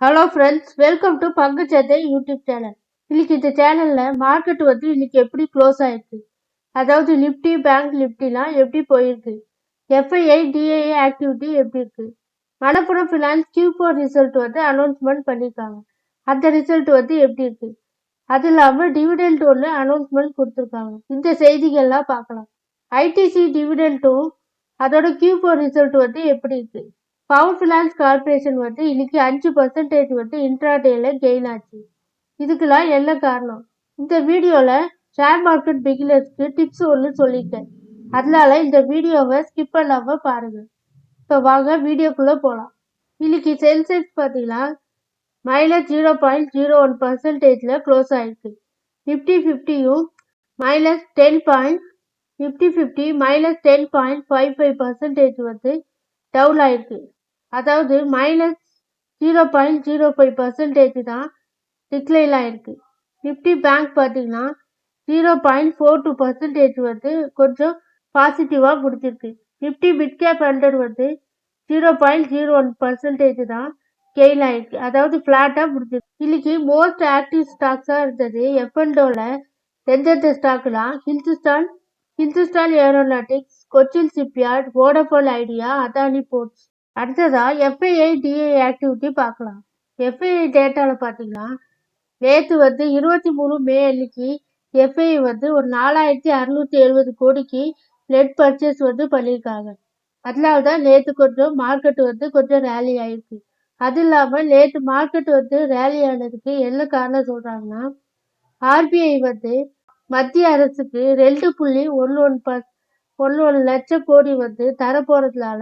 Hello friends, welcome to பங்குச்சந்தை YouTube channel. இன்னைக்கு இந்த சேனலில் மார்க்கெட் இன்னைக்கு எப்படி க்ளோஸ் ஆயிருக்கு, அதாவது நிஃப்டி பேங்க் நிஃப்டிலாம் எப்படி போயிருக்கு, எஃப்ஐஐ டிஐஏ ஆக்டிவிட்டி எப்படி இருக்கு. Manappuram finance Q4 result announcement பண்ணியிருக்காங்க. அந்த ரிசல்ட் எப்படி இருக்கு, அது இல்லாமல் டிவிடெண்ட் ஒன்று அனௌன்ஸ்மெண்ட் கொடுத்துருக்காங்க. இந்த செய்திகள்லாம் பார்க்கலாம். ஐடிசி டிவிடெண்ட்டும் அதோட Q4 ரிசல்ட் எப்படி இருக்கு. பவர் ஃபினான்ஸ் கார்பரேஷன் இன்னைக்கு 5% இன்ட்ராடேல கெயின் ஆச்சு. இதுக்கெல்லாம் என்ன காரணம்? இந்த வீடியோவில் ஷேர் மார்க்கெட் பிகினர்ஸ்க்கு டிப்ஸ் ஒன்று சொல்லியிருக்கேன். அதனால இந்த வீடியோவை ஸ்கிப் பண்ணாமல் பாருங்கள். இப்போ வாங்க வீடியோக்குள்ளே போகலாம். இன்னைக்கு சென்செக்ஸ் பார்த்தீங்கன்னா -0.01% க்ளோஸ் ஆயிருக்கு. நிஃப்டி ஃபிஃப்டியும் -10.55% டவுன் ஆயிருக்கு. அதாவது -0.05% தான் டிக்ளைன் ஆயிருக்கு. நிஃப்டி பேங்க் பார்த்தீங்கன்னா 0.42% கொஞ்சம் பாசிட்டிவாக முடிச்சிருக்கு. நிஃப்டி மிட் கேப் 100 0.01% தான் கெயின் ஆயிருக்கு, அதாவது ஃப்ளாட்டாக முடிச்சிருக்கு. இன்னைக்கு மோஸ்ட் ஆக்டிவ் ஸ்டாக்ஸாக இருந்தது எஃப்என்டோவில் எந்தெந்த ஸ்டாக்லாம் Hindustan aeronautics, Cochin shipyard, Vodafone Idea, Adani ports. அடுத்ததா எஃப்ஐஐ டிஐ ஆக்டிவிட்டி பார்க்கலாம். எஃப்ஐஐ டேட்டாவில் பார்த்தீங்கன்னா நேற்று 23 மே அன்னைக்கு எஃப்ஐஐ ஒரு 4670 கோடிக்கு நெட் பர்ச்சேஸ் பண்ணியிருக்காங்க. அதனால தான் நேற்று கொஞ்சம் மார்க்கெட் கொஞ்சம் ரேலி ஆயிருக்கு. அது இல்லாமல் நேற்று மார்க்கெட் ரேலி ஆனதுக்கு என்ன காரணம் சொல்கிறாங்கன்னா, ஆர்பிஐ மத்திய அரசுக்கு 2.11 லட்சம் கோடி தரப்போறதுனால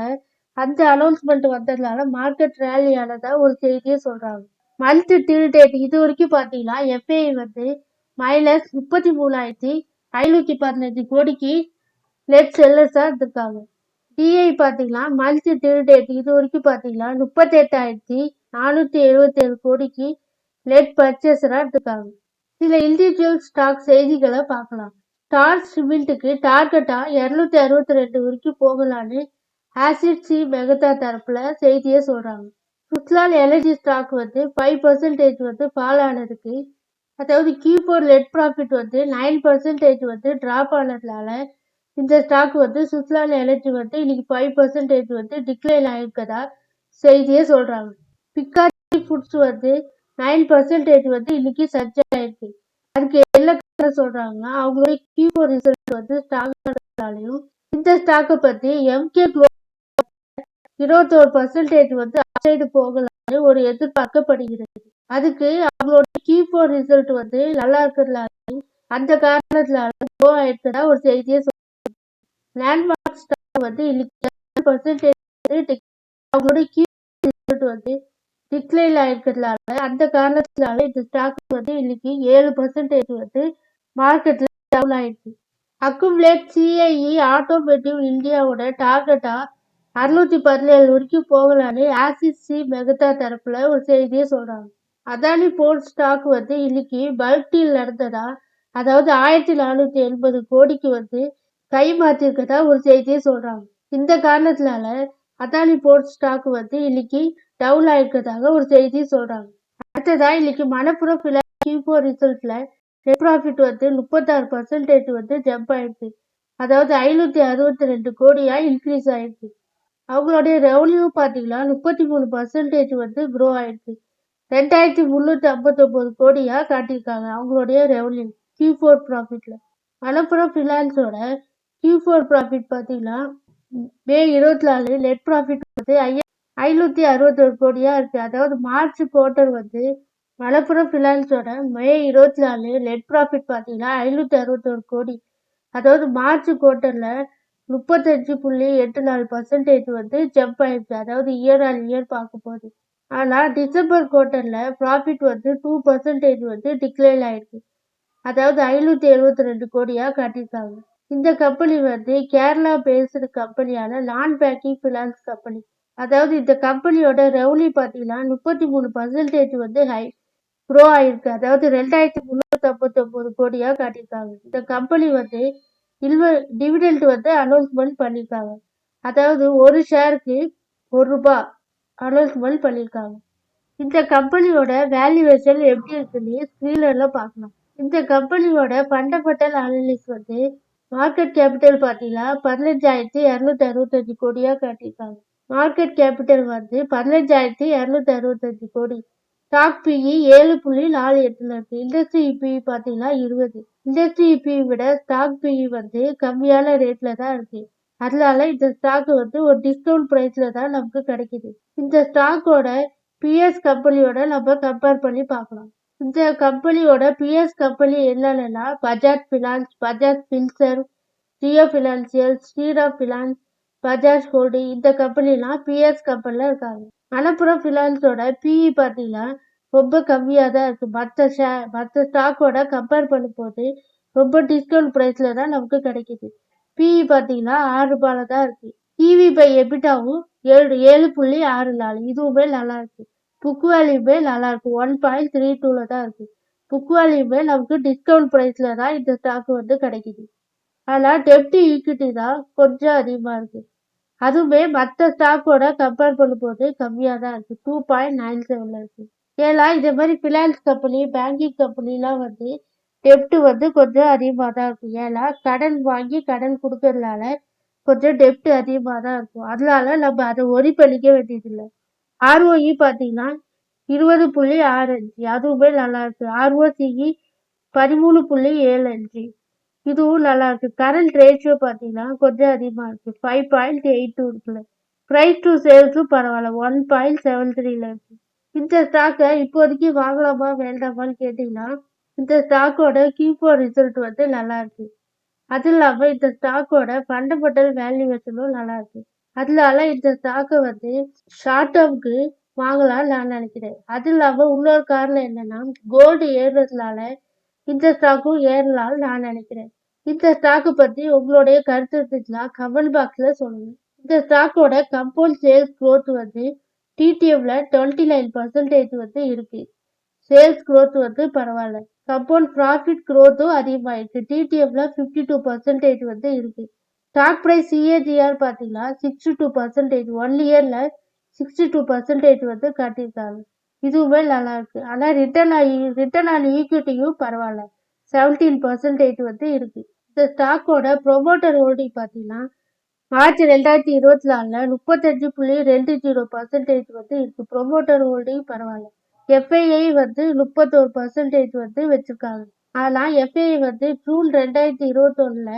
அந்த அனௌன்ஸ்மெண்ட் வந்ததுனால மார்க்கெட் ரேலி ஆனதா ஒரு செய்தியை சொல்றாங்க. மந்த் டில் டேட் இது வரைக்கும் பார்த்தீங்கன்னா எஃப்ஐஐ -33,515 கோடிக்கு நெட் செல்லர்ஸா இருந்திருக்காங்க. டிஐ பார்த்தீங்கன்னா மந்த் டில் டேட் இது வரைக்கும் பார்த்தீங்கன்னா 38,477 கோடிக்கு நெட் பர்ச்சேஸரா இருந்திருக்காங்க. சில இண்டிவிஜுவல் ஸ்டாக் செய்திகளை பார்க்கலாம். ஸ்டார் சிமெண்ட்டுக்கு டார்கெட்டா 262 வரைக்கும் போகலான்னு ஆசிட் சி மெகதா தரப்புல செய்தியை சொல்றாங்க. சுஸ்லான் எனர்ஜி ஸ்டாக் 5% ஃபால் ஆனதுக்கு, அதாவது Q4 நெட் ப்ராஃபிட் 9% டிராப் ஆனதுனால இந்த ஸ்டாக் சுஸ்லான் எனர்ஜி இன்னைக்கு 5% டிக்ளைன் ஆயிருக்கதா செய்தியை சொல்றாங்க. பிக்காரி ஃபுட்ஸ் 9% இன்னைக்கு சர்ஜ் ஆயிருக்கு. அதுக்கு என்ன காரணம் சொல்றாங்கன்னா, அவங்களுடைய Q4 ரிசல்ட் ஸ்ட்ராங் ஆனதுனாலையும் இந்த ஸ்டாக்கை பத்தி எம்கே 21% அப்சைடு போகலான்னு ஒரு எதிர்பார்க்கப்படுகிறது. அதுக்கு அவங்களோட Q4 ரிசல்ட் நல்லா இருக்கிறதுனால அந்த காரணத்தினால க்ரோ ஆயிருக்கதா ஒரு செய்தியை சொல்றாங்க. லேண்ட்மார்க் ஸ்டாக் இன்னைக்கு 7% அவங்களோட Q4 ரிசல்ட் டிக்ளைன் ஆயிருக்கிறதுனால அந்த காரணத்தினால இந்த ஸ்டாக் இன்னைக்கு 7% மார்க்கெட்ல டவுன் ஆயிடுச்சு. அக்குமுலேட் சிஐஇ ஆட்டோமேட்டிவ் இந்தியாவோட டார்கெட்டா 617 வரைக்கும் போகலான்னு ஆசிட் சி மெகதா தரப்புல ஒரு செய்தியை சொல்றாங்க. அதானி போர்ட் ஸ்டாக் இன்னைக்கு பல்க் டீல் நடந்ததா, அதாவது 1480 கோடிக்கு கை மாத்திருக்கதா ஒரு செய்தியை சொல்றாங்க. இந்த காரணத்தினால அதானி போர்ட் ஸ்டாக் இன்னைக்கு டவுன் ஆயிருக்கதாக ஒரு செய்தியை சொல்றாங்க. அடுத்ததா இன்னைக்கு மணப்புரம் ஃபினான்ஸ் Q4 ரிசல்ட்ல நெட் ப்ராஃபிட் 36% ஜம்ப் ஆயிடுச்சு, அதாவது 562 கோடியா இன்க்ரீஸ் ஆயிடுச்சு. அவங்களுடைய ரெவன்யூ பார்த்தீங்கன்னா 33% க்ரோ ஆயிடுச்சு, 2359 கோடியா காட்டியிருக்காங்க அவங்களுடைய ரெவன்யூ Q4 ப்ராஃபிட்ல. மணப்புரம் ஃபினான்ஸோட Q4 ப்ராஃபிட் பார்த்தீங்கன்னா மே 24 நெட் ப்ராஃபிட் 561 கோடியா இருக்கு. அதாவது மார்ச் குவார்டர் மணப்புரம் ஃபினான்ஸோட மே 24 நெட் ப்ராஃபிட் பார்த்தீங்கன்னா 561 கோடி, அதாவது மார்ச் குவார்டர்ல 35.84% ஜம்ப் ஆயிடுச்சு, அதாவது இயர் ஆன் இயர் பார்க்கும்போது. ஆனால் டிசம்பர் குவார்டர்ல ப்ராஃபிட் 2% டிக்ளைன் ஆயிருக்கு, அதாவது 572 கோடியா காட்டியிருக்காங்க. இந்த கம்பெனி கேரளா பேஸ்டு கம்பெனியான நான் பேங்கிங் ஃபினான்ஸ் கம்பெனி. அதாவது இந்த கம்பெனியோட ரெவன்யூ பார்த்தீங்கன்னா 33% ஹை க்ரோ ஆயிருக்கு, அதாவது 2359 கோடியா காட்டியிருக்காங்க. இந்த கம்பெனி டிவிடெண்ட் அனௌன்ஸ்மெண்ட் பண்ணியிருக்காங்க, அதாவது ஒரு ஷேருக்கு ₹1 அனௌன்ஸ்மெண்ட் பண்ணியிருக்காங்க. இந்த கம்பெனியோட வேல்யூவேஷன் எப்படி இருக்குன்னு ஸ்கிரீன்ல பார்க்கலாம். இந்த கம்பெனியோட ஃபண்டமெண்டல் அனலிசிஸ் வந்து மார்க்கெட் கேபிட்டல் பார்த்தீங்கன்னா 15,265 கோடியா காட்டியிருக்காங்க. மார்க்கெட் கேபிட்டல் வந்து 15,265 கோடி. ஸ்டாக் பிஇ 7.48 இருக்கு. இண்டஸ்ட்ரி பிஇ பார்த்தீங்கன்னா 20. இண்டஸ்ட்ரி பிஇ விட ஸ்டாக் பிஇ வந்து கம்மியான ரேட்ல தான் இருக்கு. அதனால இந்த ஸ்டாக் வந்து ஒரு டிஸ்கவுண்ட் பிரைஸ்ல தான் நமக்கு கிடைக்குது. இந்த ஸ்டாக்கோட பிஎஸ் கம்பெனியோட நம்ம கம்பேர் பண்ணி பார்க்கலாம். இந்த கம்பெனியோட பிஎஸ் கம்பெனி என்னென்னா Bajaj finance, Bajaj Finserv, Jio financial, Shriram finance, Bajaj holding இந்த கம்பெனிலாம் பிஎஸ் கம்பெனியில் இருக்காங்க. மணப்புரம் ஃபினான்ஸோட பிஇ பார்த்தீங்கன்னா ரொம்ப கம்மியாக தான் இருக்குது. மற்ற ஸ்டாக்கோட கம்பேர் பண்ணும்போது ரொம்ப டிஸ்கவுண்ட் ப்ரைஸில் தான் நமக்கு கிடைக்குது. பிஇ பார்த்தீங்கன்னா 6 ரூபாயில தான் இருக்குது. இவி பை எபிட்டாவும் 7.64 இதுவுமே நல்லா இருக்கு. புக் வேல்யூமே நல்லா இருக்கு. 1.32ல தான் இருக்கு. புக் வேல்யூமே நமக்கு டிஸ்கவுண்ட் ப்ரைஸ்ல தான் இந்த ஸ்டாக் வந்து கிடைக்குது. ஆனால் டெப்ட் ஈக்விட்டி தான் கொஞ்சம் அதிகமா இருக்கு. அதுவுமே மற்ற ஸ்டாக்கோட கம்பேர் பண்ணும்போது கம்மியாக தான் இருக்கு. 2.97ல இருக்கு. ஏன்னா இந்த மாதிரி ஃபினான்ஸ் கம்பெனி, பேங்கிங் கம்பெனிலாம் வந்து டெப்ட் வந்து கொஞ்சம் அதிகமாக தான் இருக்கும். ஏன்னா கடன் வாங்கி கடன் கொடுக்கறதுனால கொஞ்சம் டெப்ட் அதிகமாக தான் இருக்கும். அதனால நம்ம அதை ஒரி பண்ணிக்க வேண்டியதில்லை. ஆர்ஓஇ பார்த்தீங்கன்னா 20.65 அதுவுமே நல்லா இருக்கு. ஆர்ஓசிஇ 13.75 இதுவும் நல்லா இருக்கு. கரண்ட் ரேஷியோ பார்த்தீங்கன்னா கொஞ்சம் அதிகமாக இருக்கு. 5.82 இருக்குல்ல. ப்ரைஸ் டு சேல்ஸும் பரவாயில்ல. 1.73ல இருக்கு. இந்த ஸ்டாக்கை இப்போதைக்கு வாங்கலாமா வேண்டாமான்னு கேட்டீங்கன்னா இந்த ஸ்டாக்கோட Q4 ரிசல்ட் வந்து நல்லா இருக்கு. அது இல்லாமல் இந்த ஸ்டாக்கோட ஃபண்டமெண்டல் வேல்யூவேஷனும் நல்லா இருக்கு. அதனால இந்த ஸ்டாக்கை வந்து ஷார்ட் டேர்முக்கு வாங்கலாம்னு நான் நினைக்கிறேன். அது இல்லாமல் இன்னொரு காரணம் என்னன்னா கோல்டு ஏறுறதுனால இந்த ஸ்டாக்கும் ஏறலாம்னு நான் நினைக்கிறேன். இந்த ஸ்டாக்கை பற்றி உங்களுடைய கருத்து இருந்துச்சுன்னா கமெண்ட் பாக்ஸில் சொல்லுங்க. இந்த ஸ்டாக்கோட கம்பவுண்ட் சேல்ஸ் க்ரோத் வந்து டிடிஎஃப்ல 29% வந்து இருக்கு. சேல்ஸ் க்ரோத் வந்து பரவாயில்ல. கம்பவுண்ட் ப்ராஃபிட் க்ரோத்தும் அதிகமாயிருக்கு. டிடிஎஃப்ல 52% வந்து இருக்கு. ஸ்டாக் ப்ரைஸ் சிஏஜிஆர் பார்த்தீங்கன்னா 62%. 1 இயர்ல 62% வந்து காட்டியிருக்காங்க. இதுவுமே நல்லா இருக்கு. ஆனால் ரிட்டர்ன் ஆன் ஈக்விட்டியும் பரவாயில்ல. 17% வந்து இருக்கு. இந்த ஸ்டாக்கோட ப்ரொமோட்டர் ஹோல்டிங் பார்த்தீங்கன்னா மார்ச் 2024ல 35.20% வந்து இருக்கு. ப்ரொமோட்டர் ஹோல்டிங் பரவாயில்ல. எஃப்ஐஐ வந்து 31% வந்து வச்சிருக்காங்க. ஆனால் எஃப்ஐஐ வந்து ஜூன் 2021ல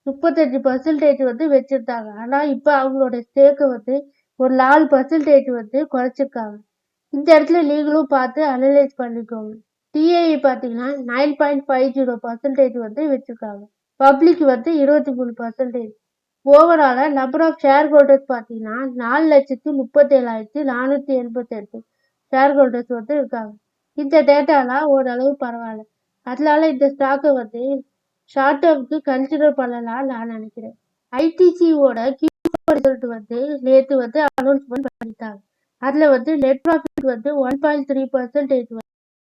35% வந்து வச்சிருந்தாங்க. ஆனால் இப்போ அவங்களோட ஸ்டேக்கை வந்து ஒரு 4% வந்து குறைச்சிருக்காங்க. இந்த இடத்துல நீங்களும் பார்த்து அனலைஸ் பண்ணிக்கோங்க. டிஐ பார்த்தீங்கன்னா 9.50% வந்து வச்சிருக்காங்க. பப்ளிக் வந்து 23%. ஓவராலா நம்பர் ஆஃப் ஷேர் ஹோல்டர்ஸ் பார்த்தீங்கன்னா 4,37,488 ஷேர் ஹோல்டர்ஸ் வந்து இருக்காங்க. இந்த டேட்டாலாம் ஓரளவு பரவாயில்ல. அதனால இந்த ஸ்டாக்கை வந்து ஷார்ட் டேர்முக்கு கன்சிடர் பண்ணலாம் நான் நினைக்கிறேன். ஐடிசியோட Q4 ரிசல்ட் வந்து நேற்று வந்து அனௌன்ஸ்மெண்ட் பண்ணிட்டாங்க. அதில் வந்து நெட் ப்ராஃபிட் வந்து 1.3%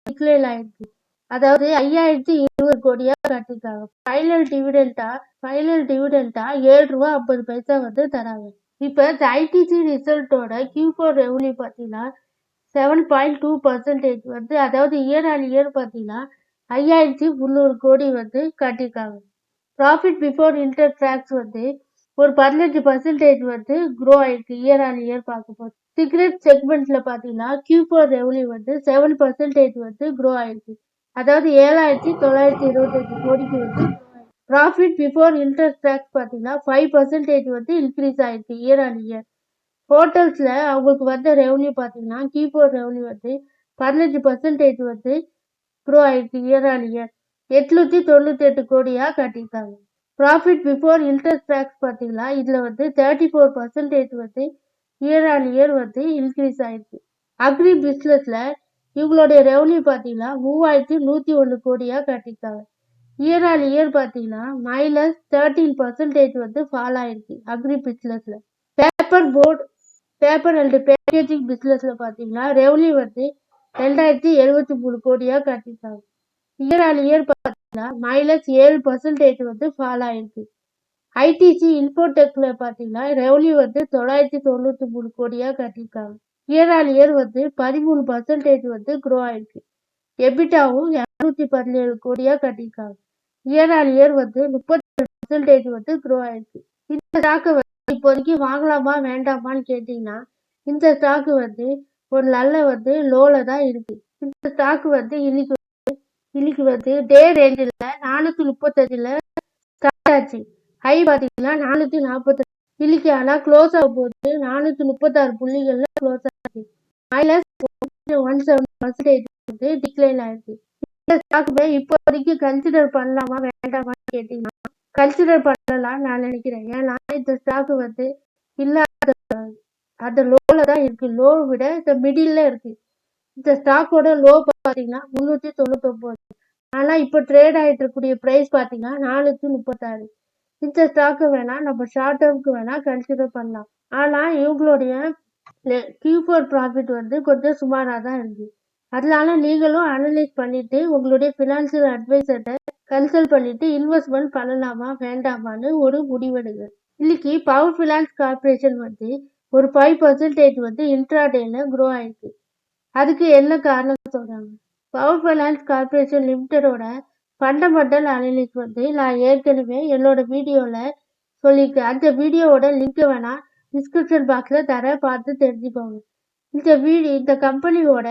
டிக்ளைன் ஆயிருக்கு. அதாவது 5,020 கோடியா காட்டியிருக்காங்க. ஃபைனல் டிவிடெண்டா ₹7.50 வந்து தராங்க. இப்போ இந்த ஐடிசி ரிசல்ட்டோட Q4 ரெவன்யூ பார்த்தீங்கன்னா 7.2% வந்து அதாவது இயர் ஆன் இயர் பார்த்தீங்கன்னா 5,300 கோடி வந்து காட்டியிருக்காங்க. ப்ராஃபிட் பிஃபோர் இன்கம் டேக்ஸ் வந்து ஒரு 15% வந்து க்ரோ ஆயிருக்கு இயர் ஆன் இயர் பார்க்கும்போது. சிகரெட் செக்மெண்ட்ல பார்த்தீங்கன்னா Q4 ரெவன்யூ வந்து 7% வந்து க்ரோ ஆயிருக்கு. அதாவது 7,925 கோடிக்கு வந்து ப்ராஃபிட் பிஃபோர் இன்கம் டேக்ஸ் பார்த்தீங்கன்னா 5% வந்து இன்க்ரீஸ் ஆயிருக்கு இயர் ஆன் இயர். ஹோட்டல்ஸ்ல அவங்களுக்கு வந்த ரெவன்யூ பார்த்தீங்கன்னா Q4 ரெவன்யூ வந்து 15% வந்து க்ரோ ஆயிருக்கு இயர் ஆன் இயர். 898 கோடியா காட்டியிருக்காங்க. ப்ராஃபிட் பிஃபோர் இன்கம் டேக்ஸ் பார்த்தீங்கன்னா இதுல வந்து 34% வந்து இயர் ஆன் இயர் வந்து இன்க்ரீஸ் ஆயிருக்கு. அக்ரி பிஸ்னஸ்ல இவங்களுடைய ரெவன்யூ பார்த்தீங்கன்னா 3,101 கோடியா காட்டியிருக்காங்க. இயர் ஆன் இயர் பார்த்தீங்கன்னா -13% வந்து ஃபால் ஆயிருக்கு அக்ரி பிஸ்னஸ்ல. பேப்பர் அண்ட் பேக்கேஜிங் பிஸ்னஸ்ல பார்த்தீங்கன்னா ரெவன்யூ வந்து 2,073 கோடியா காட்டியிருக்காங்க. இயர் ஆன் இயர் பார்த்தீங்கன்னா -7% வந்து ஃபால் ஆயிருக்கு. ஐடிசி இன்ஃபோடெக்ல பார்த்தீங்கன்னா ரெவன்யூ வந்து 993 கோடியா காட்டியிருக்காங்க. இயர் ஆன் இயர் வந்து 13% வந்து க்ரோ ஆயிருக்கு. எபிட்டாவும் 217 கோடியா கட்டியிருக்காங்க. இயர் ஆன் இயர் வந்து 32% வந்து க்ரோ ஆயிருக்கு. இந்த ஸ்டாக்கை வந்து இப்போதைக்கு வாங்கலாமா வேண்டாமான்னு கேட்டீங்கன்னா, இந்த ஸ்டாக்கு வந்து ஒரு நல்ல வந்து லோல தான் இருக்கு. இந்த ஸ்டாக் வந்து இன்னைக்கு வந்து டே ரேஞ்சில் 435ல ஸ்டார்ட் ஆச்சு. ஹை பார்த்தீங்கன்னா 440. இன்னைக்கு ஆனால் க்ளோஸ் ஆகும் போது 436 புள்ளிகள்ல க்ளோஸ் ஆச்சு. மைனஸ் 17% வந்து டிக்ளைன் ஆயிருக்கு. இந்த ஸ்டாக்குமே இப்போதைக்கு கன்சிடர் பண்ணலாமா வேண்டாமான்னு கேட்டீங்கன்னா கன்சிடர் பண்ணலாம்னு நான் நினைக்கிறேன். ஏன்னா இந்த ஸ்டாக்கு வந்து இல்லாத அந்த லோல தான் இருக்கு. லோ விட இந்த மிடில்ல இருக்கு. இந்த ஸ்டாக்கோட லோ பார்த்தீங்கன்னா 399. ஆனா இப்போ ட்ரேட் ஆயிட்டு இருக்கக்கூடிய பிரைஸ் பார்த்தீங்கன்னா 436. இந்த ஸ்டாக்கு வேணா நம்ம ஷார்ட் டேர்முக்கு வேணா கன்சிடர் பண்ணலாம். ஆனா இவங்களுடைய Q4 ப்ராஃபிட் வந்து கொஞ்சம் சுமாராக தான் இருக்கு. அதனால நீங்களும் அனலைஸ் பண்ணிட்டு உங்களுடைய ஃபினான்சியல் அட்வைசர்கிட்ட கன்சல்ட் பண்ணிட்டு இன்வெஸ்ட்மெண்ட் பண்ணலாமா வேண்டாமான்னு ஒரு முடிவெடுங்க. இன்னைக்கு பவர் ஃபினான்ஸ் கார்பரேஷன் வந்து ஒரு 5% வந்து இன்ட்ராடேல க்ரோ ஆயிருக்கு. அதுக்கு என்ன காரணம் சொல்றாங்க? பவர் ஃபைனான்ஸ் கார்பரேஷன் லிமிடெடோட ஃபண்டமெண்டல் அனலிஸ் வந்து நான் ஏற்கனவே என்னோட வீடியோவில் சொல்லியிருக்கேன். அந்த வீடியோவோட லிங்க்கை வேணா டிஸ்கிரிப்ஷன் பாக்ஸில் பார்த்து தெரிஞ்சுக்கோங்க. இந்த கம்பெனியோட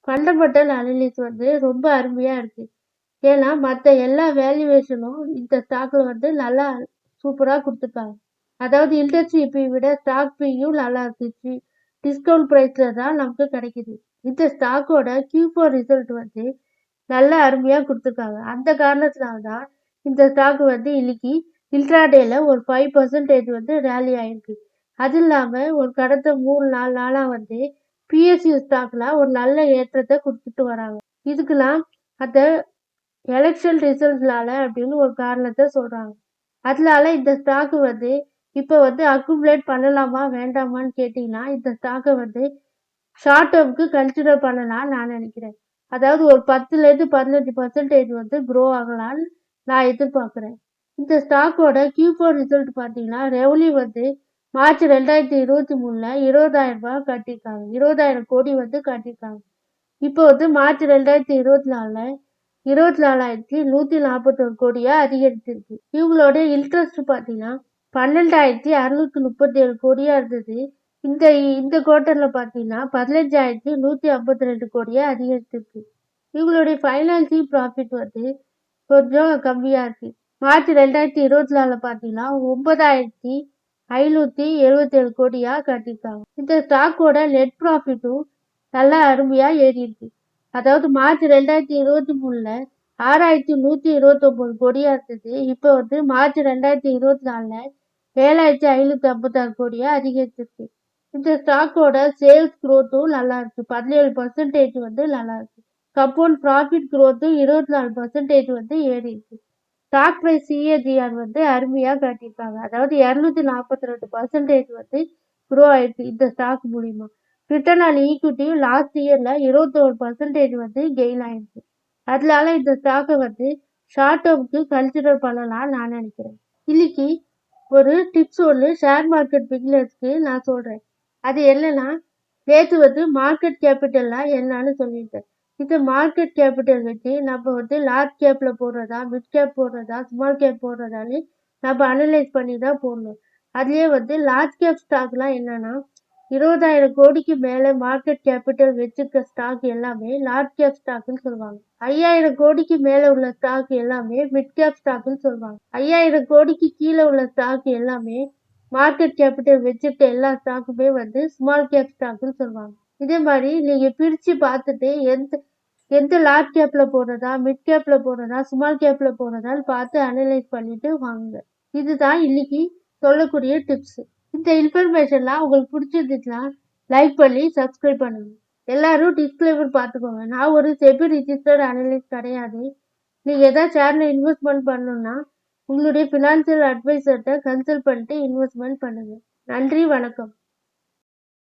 ஃபண்டமெண்டல் அனலிஸ் வந்து ரொம்ப அருமையாக இருக்குது. ஏன்னா மற்ற எல்லா வேல்யூவேஷனும் இந்த ஸ்டாக்கில் வந்து நல்லா சூப்பராக கொடுத்துருக்காங்க. அதாவது இண்டஸ்ட்ரி பி விட ஸ்டாக் பியும் நல்லா இருந்துச்சு. டிஸ்கவுண்ட் ப்ரைஸில் தான் நமக்கு கிடைக்குது. இந்த ஸ்டாக்கோட Q4 ரிசல்ட் வந்து நல்லா அருமையாக கொடுத்துருக்காங்க. அந்த காரணத்தினால தான் இந்த ஸ்டாக் வந்து இன்னைக்கு இன்ட்ராடேல ஒரு 5% வந்து ரேலி ஆயிருக்கு. அது இல்லாமல் ஒரு கடந்த 3-4 நாளாக வந்து PSU ஸ்டாக்ல ஒரு நல்ல ஏற்றத்தை கொடுத்துட்டு வராங்க. இதுக்கெல்லாம் அந்த எலெக்ஷன் ரிசல்ட்னால அப்படின்னு ஒரு காரணத்தை சொல்றாங்க. அதனால இந்த ஸ்டாக்கு வந்து இப்போ வந்து அக்குமுலேட் பண்ணலாமா வேண்டாமான்னு கேட்டிங்கன்னா இந்த ஸ்டாக்கை வந்து ஷார்ட் டேர்முக்கு கன்சிடர் பண்ணலாம்னு நான் நினைக்கிறேன். அதாவது ஒரு 10லேருந்து 15% வந்து க்ரோ ஆகலான்னு நான் எதிர்பார்க்குறேன். இந்த ஸ்டாக்கோட Q4 ரிசல்ட் பார்த்தீங்கன்னா ரெவன்யூ வந்து மார்ச் 2023ல 20,000 ரூபாய் கட்டியிருக்காங்க. 20,000 கோடி வந்து கட்டியிருக்காங்க. இப்போ வந்து மார்ச் 2024ல 24,141 கோடியா அதிகரிச்சிருக்கு. இவங்களோட இன்ட்ரெஸ்ட் பார்த்தீங்கன்னா 12,637 கோடியா இருந்தது. இந்த குவார்ட்டர்ல பார்த்தீங்கன்னா 15,152 கோடியா அதிகரிச்சிருக்கு. இவங்களுடைய ஃபைனான்சிங் ப்ராஃபிட் வந்து கொஞ்சம் கம்மியா இருக்கு. மார்ச் 2024ல பார்த்தீங்கன்னா 9,577 கோடியா கட்டியிருக்காங்க. இந்த ஸ்டாக்கோட நெட் ப்ராஃபிட்டும் நல்லா அருமையா ஏறி இருக்கு. அதாவது மார்ச் 2023ல 6,129 கோடியா இருந்தது. இப்போ வந்து மார்ச் 2024ல 7,556 கோடியா அதிகரிச்சிருக்கு. இந்த ஸ்டாக்கோட சேல்ஸ் க்ரோத்தும் நல்லா இருக்கு. 17% வந்து நல்லா இருக்கு. கம்பவுண்ட் ப்ராஃபிட் க்ரோத்தும் 24% வந்து ஏறி இருக்கு. ஸ்டாக் பிரைஸ் CAGR வந்து அருமையா காட்டியிருக்காங்க. அதாவது 242% வந்து க்ரோ ஆயிருக்கு இந்த ஸ்டாக் மூலியமா. ரிட்டர்ன் ஆன் ஈக்விட்டி லாஸ்ட் இயர்ல 21% வந்து கெயின் ஆயிருக்கு. அதனால இந்த ஸ்டாக்கை வந்து ஷார்ட் டேர்முக்கு கன்சிடர் பண்ணலாம்னு நான் நினைக்கிறேன். இன்னைக்கு ஒரு டிப்ஸ் ஒன்று ஷேர் மார்க்கெட் பிகினர்ஸ்க்கு நான் சொல்றேன். அது என்னன்னா நேற்று வந்து மார்க்கெட் கேபிட்டல்னா என்னன்னு சொல்லியிருக்கேன். இந்த மார்க்கெட் கேபிட்டல் வச்சு நம்ம வந்து லார்ஜ் கேப்ல போடுறதா மிட் கேப் போடுறதா ஸ்மால் கேப் போடுறதான்னு நம்ம அனலைஸ் பண்ணி தான் போடணும். அதுலேயே வந்து லார்ஜ் கேப் ஸ்டாக்லாம் என்னன்னா 20,000 கோடிக்கு மேலே மார்க்கெட் கேபிட்டல் வச்சிருக்க ஸ்டாக் எல்லாமே லார்ஜ் கேப் ஸ்டாக்னு சொல்லுவாங்க. 5,000 கோடிக்கு மேலே உள்ள ஸ்டாக் எல்லாமே மிட் கேப் ஸ்டாக்னு சொல்லுவாங்க. 5,000 கோடிக்கு கீழே உள்ள ஸ்டாக் எல்லாமே மார்க்கெட் கேபிட்டல் வச்சிருக்க எல்லா ஸ்டாக்குமே வந்து ஸ்மால் கேப் ஸ்டாக்னு சொல்லுவாங்க. இதே மாதிரி நீங்க பிரிச்சு பார்த்துட்டு எந்த லார்ஜ் கேப்ல போடுறதா மிட் கேப்ல போடுறதா ஸ்மால் கேப்ல போடுறதான்னு பார்த்து அனலைஸ் பண்ணிட்டு வாங்குங்க. இதுதான் இன்னைக்கு சொல்லக்கூடிய டிப்ஸ். இந்த இன்ஃபர்மேஷன்லாம் உங்களுக்கு பிடிச்சிருந்துச்சுன்னா லைக் பண்ணி சப்ஸ்கிரைப் பண்ணுங்க. எல்லாரும் டிஸ்க்ளைமர் பார்த்துக்கோங்க. நான் ஒரு செபி ரிஜிஸ்டர்ட் அனலிஸ்ட் கிடையாது. நீங்கள் எதாவது ஷேரில் இன்வெஸ்ட்மெண்ட் பண்ணணும்னா உங்களுடைய ஃபினான்சியல் அட்வைசர்கிட்ட கன்சல்ட் பண்ணிட்டு இன்வெஸ்ட்மெண்ட் பண்ணுங்கள். நன்றி, வணக்கம்.